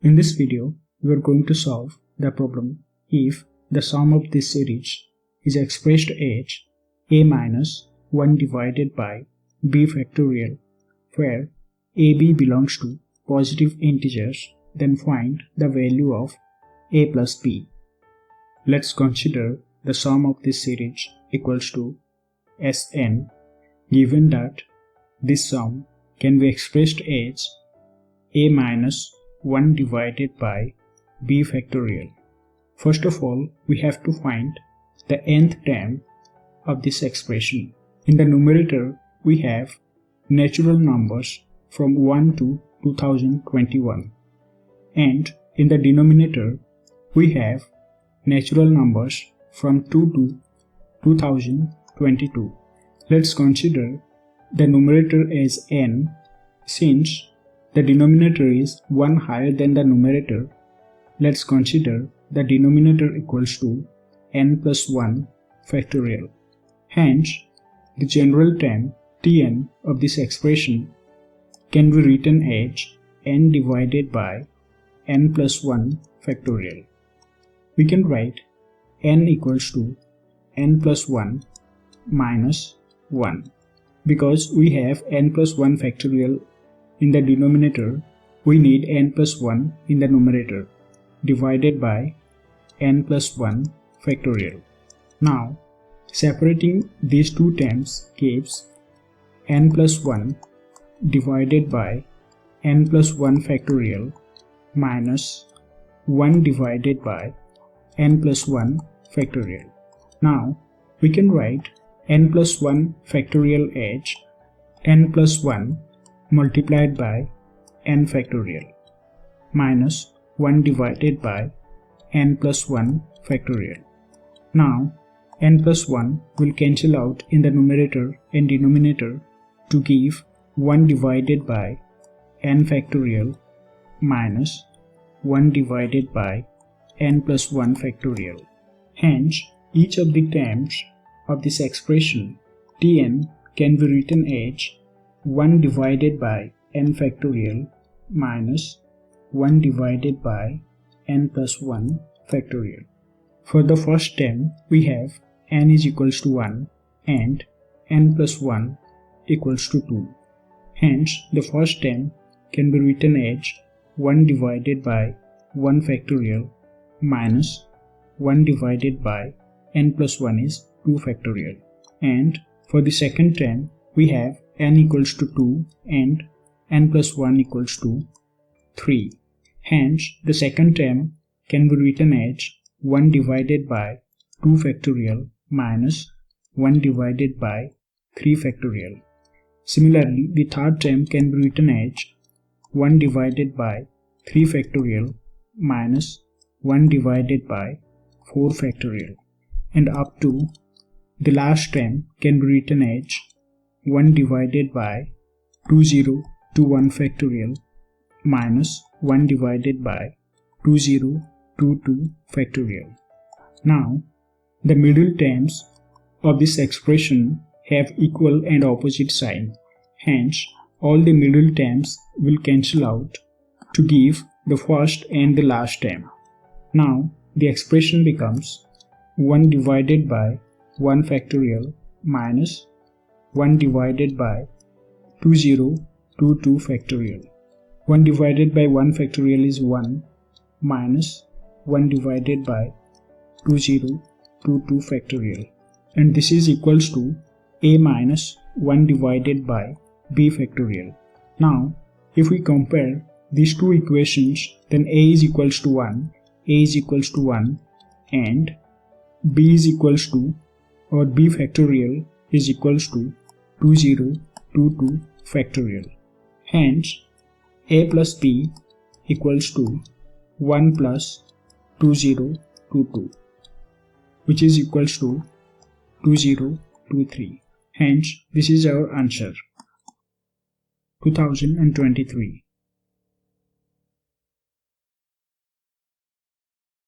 In this video, we are going to solve the problem if the sum of this series is expressed as a minus 1 divided by b factorial, where ab belongs to positive integers, then find the value of a plus b. Let's consider the sum of this series equals to Sn, given that this sum can be expressed as a minus 1 divided by b factorial. First of all, we have to find the nth term of this expression. In the numerator, we have natural numbers from 1 to 2021, and in the denominator, we have natural numbers from 2 to 2022. Let's consider the numerator as n. Since the denominator is 1 higher than the numerator, let's consider the denominator equals to n plus 1 factorial. Hence, the general term Tn of this expression can be written as n divided by n plus 1 factorial. We can write n equals to n plus 1 minus 1. Because we have n plus 1 factorial in the denominator, we need n plus 1 in the numerator, divided by n plus 1 factorial. Now, separating these two terms gives n plus 1 divided by n plus 1 factorial minus 1 divided by n plus 1 factorial. Now, we can write n plus 1 factorial as n plus 1 multiplied by n factorial minus 1 divided by n plus 1 factorial. Now, n plus 1 will cancel out in the numerator and denominator to give 1 divided by n factorial minus 1 divided by n plus 1 factorial. Hence, each of the terms of this expression Tn can be written as 1 divided by n factorial minus 1 divided by n plus 1 factorial. For the first term, we have n is equals to 1 and n plus 1 equals to 2. Hence, the first term can be written as 1 divided by 1 factorial minus 1 divided by n plus 1 is 2 factorial. And for the second term, we have n equals to 2 and n plus 1 equals to 3. Hence, the second term can be written as 1 divided by 2 factorial minus 1 divided by 3 factorial. Similarly, the third term can be written as 1 divided by 3 factorial minus 1 divided by 4 factorial. And up to the last term can be written as 1 divided by 2021 factorial minus 1 divided by 2022 factorial. Now, the middle terms of this expression have equal and opposite sign. Hence, all the middle terms will cancel out to give the first and the last term. Now, the expression becomes 1 divided by 1 factorial minus 1 divided by 2022 factorial. 1 divided by 1 factorial is 1 minus 1 divided by 2022 factorial. And this is equals to a minus 1 divided by b factorial. Now, if we compare these two equations, then a is equals to 1, a is equals to 1, and b is equals to, or b factorial is equals to 2022 factorial. Hence, a plus b equals to 1 plus 2022, which is equals to 2023. Hence, this is our answer. 2023.